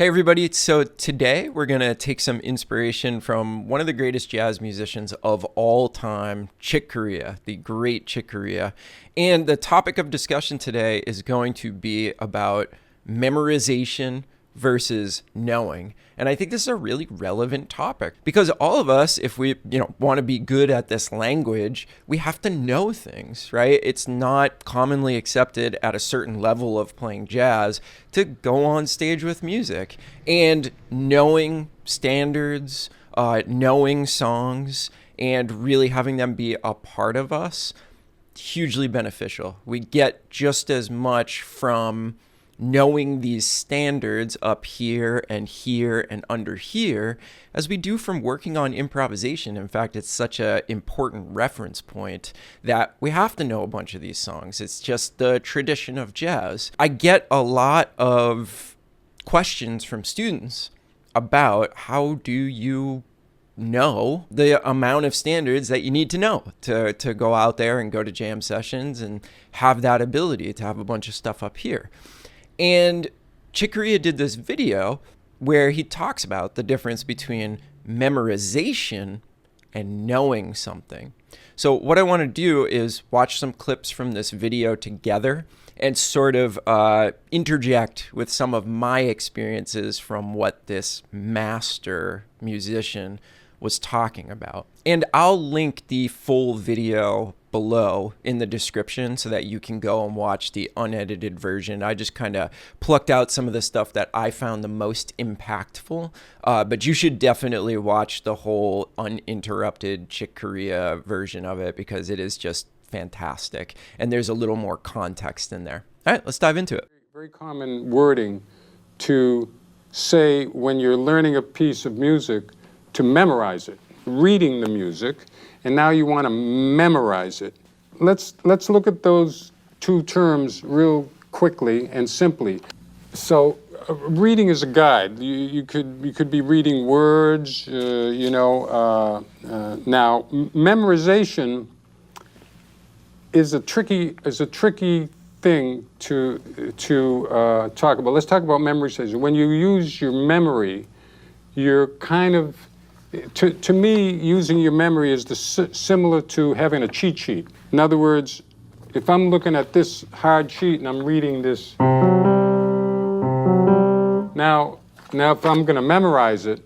Hey everybody, so today we're going to take some inspiration from one of the greatest jazz musicians of all time, Chick Corea, the great Chick Corea. And the topic of discussion today is going to be about memorization versus knowing. And I think this is a really relevant topic because all of us, if we want to be good at this language, we have to know things, right? It's not commonly accepted at a certain level of playing jazz to go on stage with music. And knowing standards, knowing songs, and really having them be a part of us, hugely beneficial. We get just as much from knowing these standards up here and under here as we do from working on improvisation. In fact, it's such an important reference point that we have to know a bunch of these songs. It's just the tradition of jazz. I get a lot of questions from students about how do you know the amount of standards that you need to know to go out there and go to jam sessions and have that ability to have a bunch of stuff up here. And Chick Corea did this video where he talks about the difference between memorization and knowing something. So what I want to do is watch some clips from this video together and sort of interject with some of my experiences from what this master musician was talking about. And I'll link the full video below in the description so that you can go and watch the unedited version. I just kind of plucked out some of the stuff that I found the most impactful, but you should definitely watch the whole uninterrupted Chick Corea version of it because it is just fantastic and there's a little more context in there. All right, let's dive into it. Very common wording to say when you're learning a piece of music to memorize it, reading the music, and now you want to memorize it. Let's look at those two terms real quickly and simply. So reading is a guide. You could be reading words, now memorization is a tricky thing to talk about. Let's talk about memorization. When you use your memory, you're kind of, to me, using your memory is similar to having a cheat sheet. In other words, if I'm looking at this hard sheet and I'm reading this, now if I'm going to memorize it,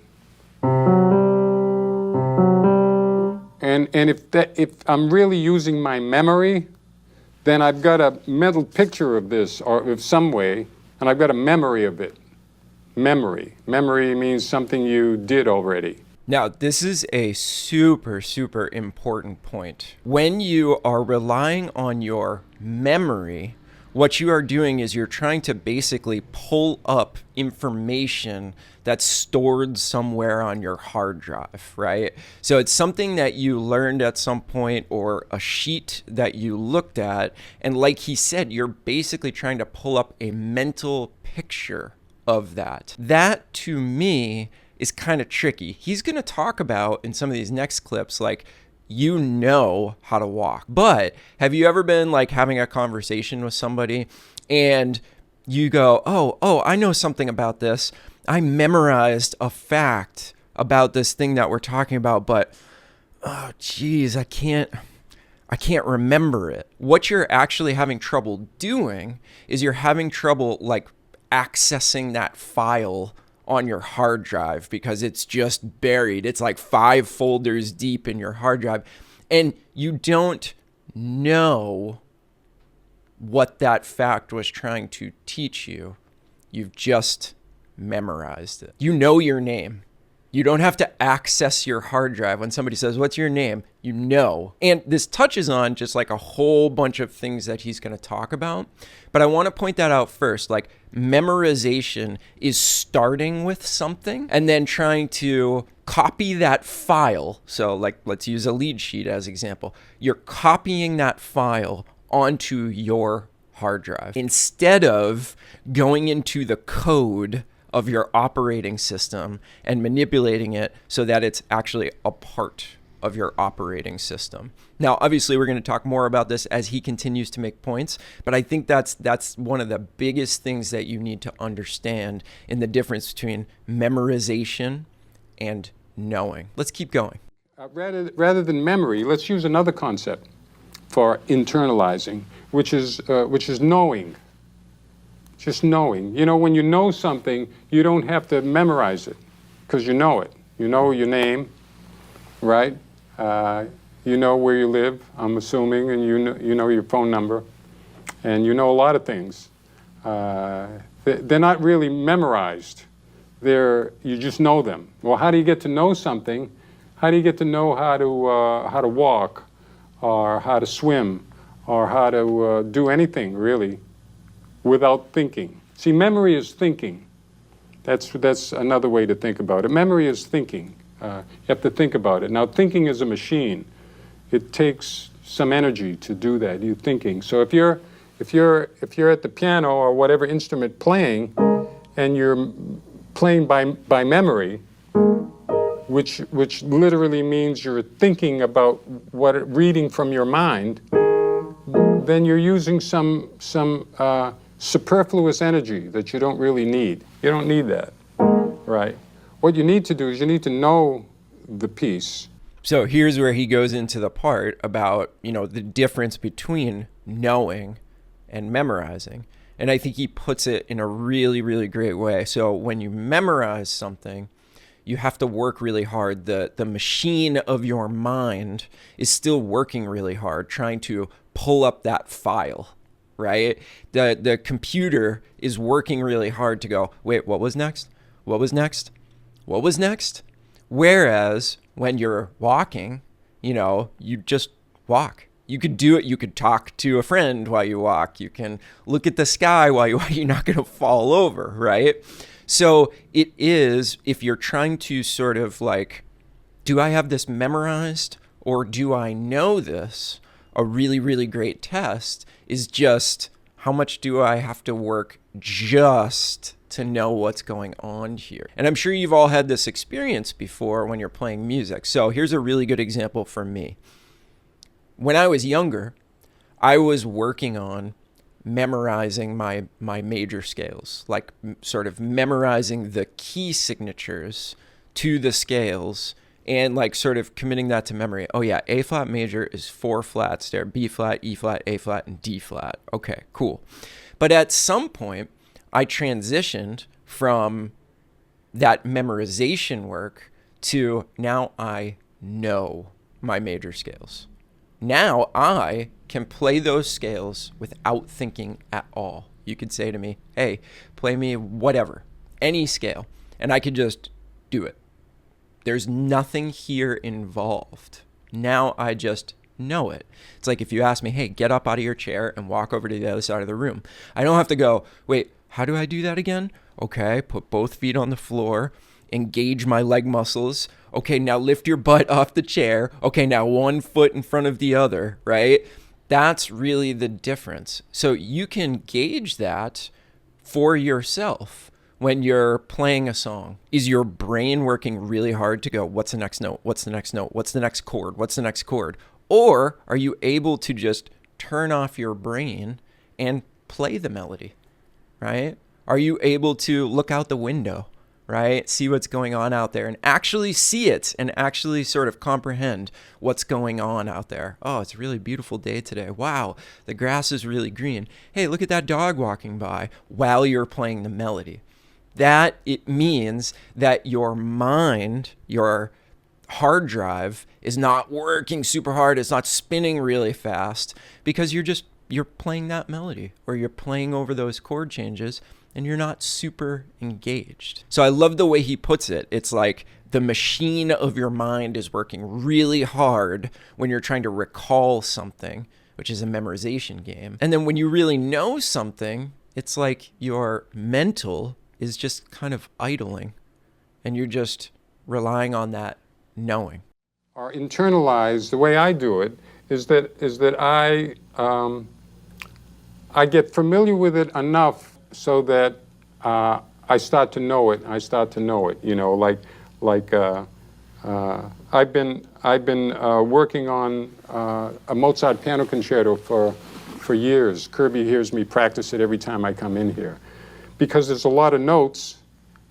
and if I'm really using my memory, then I've got a mental picture of this, or of some way, and I've got a memory of it. Memory means something you did already. Now, this is a super, super important point. When you are relying on your memory, what you are doing is you're trying to basically pull up information that's stored somewhere on your hard drive, right? So it's something that you learned at some point or a sheet that you looked at. And like he said, you're basically trying to pull up a mental picture of that. That, to me, is kind of tricky. He's going to talk about in some of these next clips, like, you know how to walk. But have you ever been like having a conversation with somebody and you go, oh, I know something about this. I memorized a fact about this thing that we're talking about, but oh geez, I can't remember it. What you're actually having trouble doing is you're having trouble like accessing that file on your hard drive because it's just buried. It's like 5 folders deep in your hard drive and you don't know what that fact was trying to teach you. You've just memorized it. You know your name. You don't have to access your hard drive. When somebody says, what's your name? You know. And this touches on just like a whole bunch of things that he's going to talk about. But I want to point that out first. Like memorization is starting with something and then trying to copy that file. So like, let's use a lead sheet as example. You're copying that file onto your hard drive instead of going into the code of your operating system and manipulating it so that it's actually a part of your operating system. Now, obviously, we're going to talk more about this as he continues to make points, but I think that's one of the biggest things that you need to understand in the difference between memorization and knowing. Let's keep going. Rather than memory, let's use another concept for internalizing, which is knowing. Just knowing. You know, when you know something, you don't have to memorize it because you know it. You know your name, right? You know where you live, I'm assuming, and you know your phone number, and you know a lot of things. They're not really memorized. You just know them. Well, how do you get to know something? How do you get to know how to walk, or how to swim, or how to do anything really, without thinking? See, memory is thinking. That's another way to think about it. Memory is thinking. You have to think about it. Now, thinking is a machine. It takes some energy to do that. You're thinking. So if you're at the piano or whatever instrument playing, and you're playing by memory, which literally means you're thinking about reading from your mind, then you're using some superfluous energy that you don't really need. You don't need that, right? What you need to do is you need to know the piece. So here's where he goes into the part about, the difference between knowing and memorizing. And I think he puts it in a really, really great way. So when you memorize something, you have to work really hard. The machine of your mind is still working really hard, trying to pull up that file, right? The computer is working really hard to go, wait, what was next? What was next? What was next? Whereas when you're walking, you just walk. You could do it. You could talk to a friend while you walk. You can look at the sky while you walk. You're not going to fall over, right? So it is, if you're trying to sort of like, do I have this memorized or do I know this? A really, really great test is just how much do I have to work just to know what's going on here? And I'm sure you've all had this experience before when you're playing music. So here's a really good example for me. When I was younger, I was working on memorizing my major scales, like sort of memorizing the key signatures to the scales and like sort of committing that to memory. Oh yeah, A flat major is 4 flats there, B flat, E flat, A flat, and D flat. Okay, cool. But at some point, I transitioned from that memorization work to now I know my major scales. Now I can play those scales without thinking at all. You could say to me, hey, play me whatever, any scale, and I could just do it. There's nothing here involved. Now I just know it. It's like if you ask me, hey, get up out of your chair and walk over to the other side of the room. I don't have to go, wait, how do I do that again? Okay, put both feet on the floor, engage my leg muscles. Okay, now lift your butt off the chair. Okay, now one foot in front of the other, right? That's really the difference. So you can gauge that for yourself when you're playing a song. Is your brain working really hard to go, what's the next note? What's the next note? What's the next chord? What's the next chord? Or are you able to just turn off your brain and play the melody, right? Are you able to look out the window, right? See what's going on out there and actually see it and actually sort of comprehend what's going on out there. Oh, it's a really beautiful day today. Wow, the grass is really green. Hey, look at that dog walking by while you're playing the melody. That it means that your mind, your hard drive is not working super hard. It's not spinning really fast because you're playing that melody or you're playing over those chord changes and you're not super engaged. So I love the way he puts it. It's like the machine of your mind is working really hard when you're trying to recall something, which is a memorization game. And then when you really know something, it's like your mental is just kind of idling and you're just relying on that knowing. Or internalize, the way I do it is that I get familiar with it enough so that I start to know it. You know, like I've been working on a Mozart piano concerto for years. Kirby hears me practice it every time I come in here, because there's a lot of notes,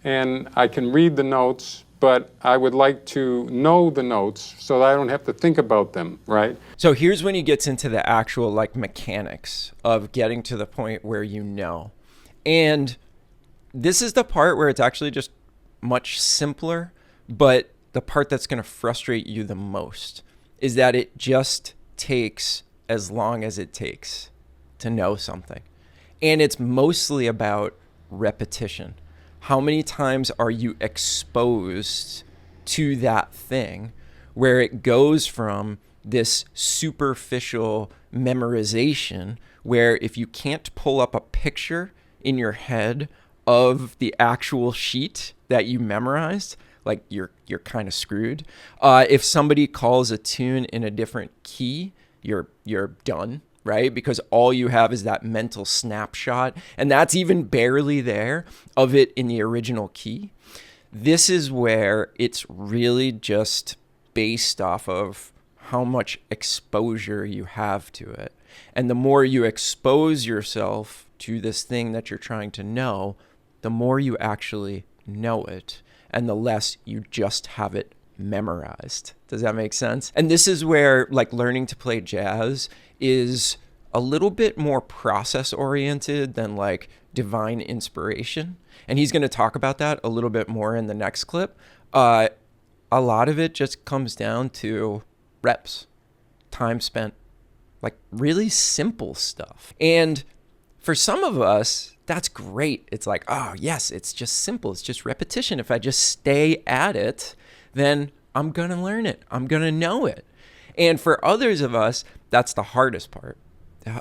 and I can read the notes, but I would like to know the notes so that I don't have to think about them, right? So here's when he gets into the actual like mechanics of getting to the point where you know. And this is the part where it's actually just much simpler, but the part that's going to frustrate you the most is that it just takes as long as it takes to know something. And it's mostly about repetition. How many times are you exposed to that thing where it goes from this superficial memorization where if you can't pull up a picture in your head of the actual sheet that you memorized, like you're kind of screwed. If somebody calls a tune in a different key, you're done, right? Because all you have is that mental snapshot, and that's even barely there of it in the original key. This is where it's really just based off of how much exposure you have to it. And the more you expose yourself to this thing that you're trying to know, the more you actually know it, and the less you just have it memorized. Does that make sense? And this is where like learning to play jazz is a little bit more process oriented than like divine inspiration. And he's going to talk about that a little bit more in the next clip. A lot of it just comes down to reps, time spent, like really simple stuff. And for some of us, that's great. It's like, oh yes, it's just simple. It's just repetition. If I just stay at it, then I'm going to learn it. I'm going to know it. And for others of us, that's the hardest part.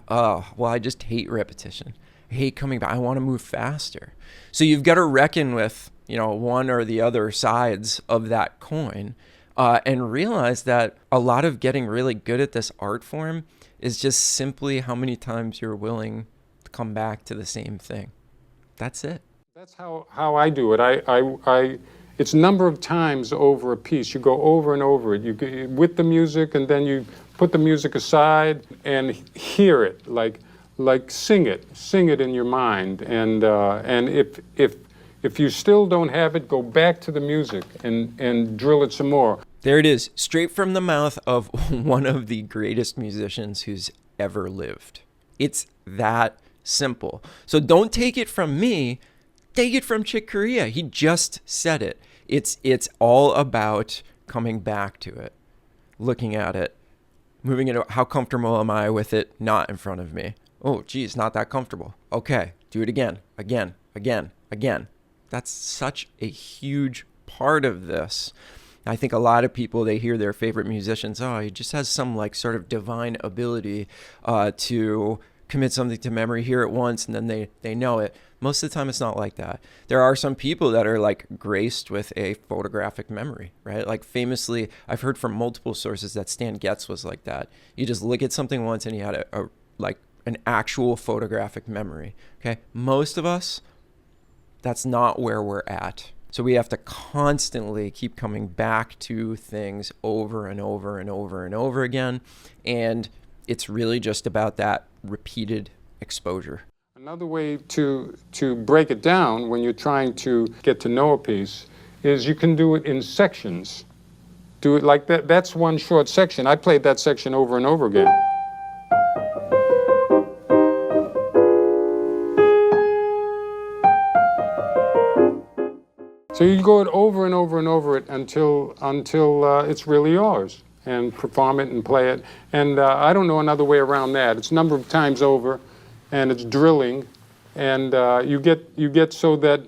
Oh, well, I just hate repetition. I hate coming back. I want to move faster. So you've got to reckon with, one or the other sides of that coin, and realize that a lot of getting really good at this art form is just simply how many times you're willing to come back to the same thing. That's it. That's how I do it. It's number of times over a piece. You go over and over it. You with the music, and then you put the music aside and hear it, like sing it in your mind. And if you still don't have it, go back to the music and drill it some more. There it is, straight from the mouth of one of the greatest musicians who's ever lived. It's that simple. So don't take it from me. Take it from Chick Corea. He just said it. It's all about coming back to it, looking at it, moving it. How comfortable am I with it not in front of me? Oh, geez, not that comfortable. Okay, do it again. That's such a huge part of this. I think a lot of people, they hear their favorite musicians, oh, he just has some like sort of divine ability to commit something to memory, hear it once, and then they know it. Most of the time, it's not like that. There are some people that are like graced with a photographic memory, right? Like famously, I've heard from multiple sources that Stan Getz was like that. You just look at something once and he had an actual photographic memory, okay? Most of us, that's not where we're at. So we have to constantly keep coming back to things over and over and over and over again. And it's really just about that repeated exposure. Another way to break it down when you're trying to get to know a piece is you can do it in sections. Do it like that. That's one short section. I played that section over and over again. So you go it over and over and over it until it's really yours, and perform it and play it. And I don't know another way around that. It's a number of times over, and it's drilling, and you get so that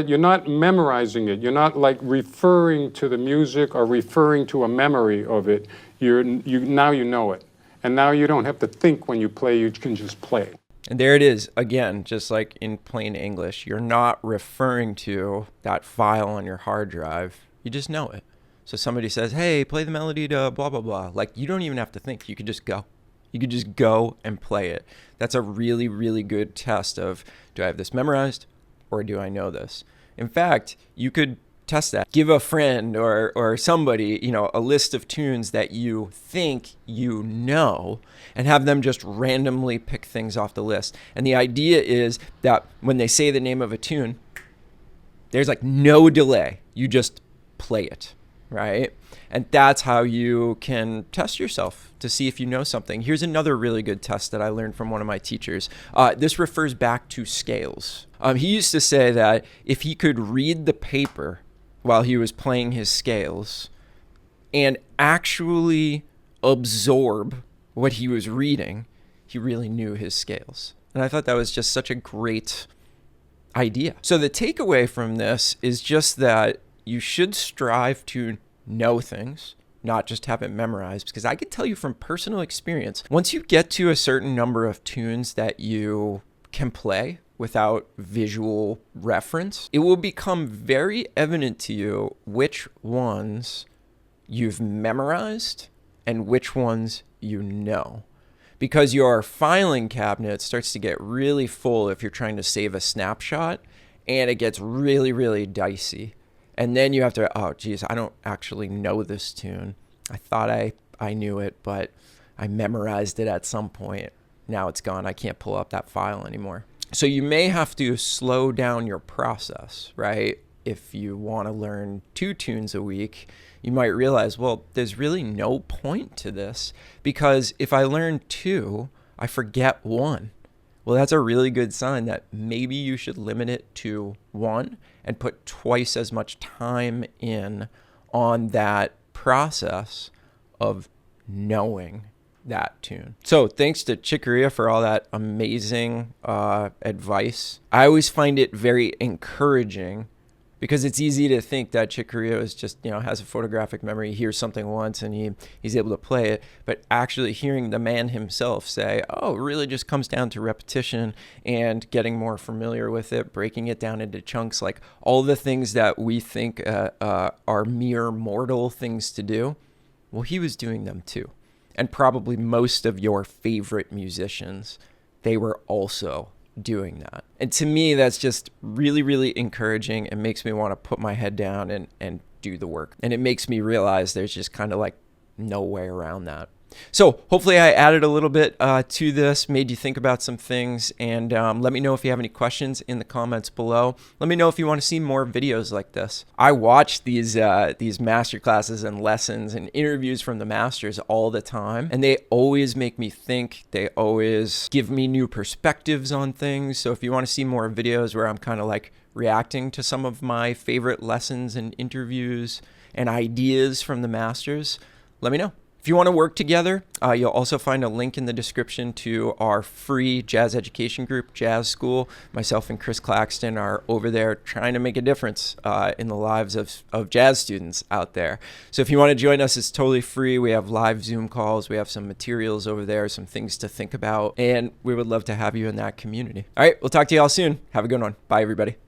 you're not memorizing it. You're not like referring to the music or referring to a memory of it. Now you know it, and now you don't have to think when you play. You can just play. And there it is, again, just like in plain English. You're not referring to that file on your hard drive. You just know it. So somebody says, hey, play the melody to blah, blah, blah. Like, you don't even have to think. You could just go. You could just go and play it. That's a really, really good test of, do I have this memorized or do I know this? In fact, you could test that. Give a friend or somebody, a list of tunes that you think you know, and have them just randomly pick things off the list. And the idea is that when they say the name of a tune, there's like no delay. You just play it, right? And that's how you can test yourself to see if you know something. Here's another really good test that I learned from one of my teachers. This refers back to scales. He used to say that if he could read the paper while he was playing his scales and actually absorb what he was reading, he really knew his scales. And I thought that was just such a great idea. So the takeaway from this is just that you should strive to know things, not just have it memorized, because I can tell you from personal experience, once you get to a certain number of tunes that you can play without visual reference, it will become very evident to you which ones you've memorized and which ones you know. Because your filing cabinet starts to get really full if you're trying to save a snapshot, and it gets really, really dicey. And then you have to, oh, geez, I don't actually know this tune. I thought I knew it, but I memorized it at some point. Now it's gone. I can't pull up that file anymore. So you may have to slow down your process, right? If you want to learn 2 tunes a week, you might realize, well, there's really no point to this, because if I learn 2, I forget 1. Well, that's a really good sign that maybe you should limit it to 1 and put twice as much time in on that process of knowing that tune. So thanks to Chick Corea for all that amazing advice. I always find it very encouraging, because it's easy to think that Chick Corea is just, has a photographic memory, hears something once and he's able to play it. But actually hearing the man himself say, oh, it really just comes down to repetition and getting more familiar with it, breaking it down into chunks, like all the things that we think are mere mortal things to do. Well, he was doing them too. And probably most of your favorite musicians, they were also doing that. And to me, that's just really, really encouraging. It makes me want to put my head down and do the work. And it makes me realize there's just kind of like no way around that. So hopefully I added a little bit to this, made you think about some things, and let me know if you have any questions in the comments below. Let me know if you want to see more videos like this. I watch these master classes and lessons and interviews from the masters all the time, and they always make me think. They always give me new perspectives on things. So if you want to see more videos where I'm kind of like reacting to some of my favorite lessons and interviews and ideas from the masters, let me know. If you want to work together, you'll also find a link in the description to our free jazz education group, Jazz School. Myself and Chris Claxton are over there trying to make a difference in the lives of jazz students out there. So if you want to join us, it's totally free. We have live Zoom calls. We have some materials over there, some things to think about, and we would love to have you in that community. All right, we'll talk to you all soon. Have a good one. Bye, everybody.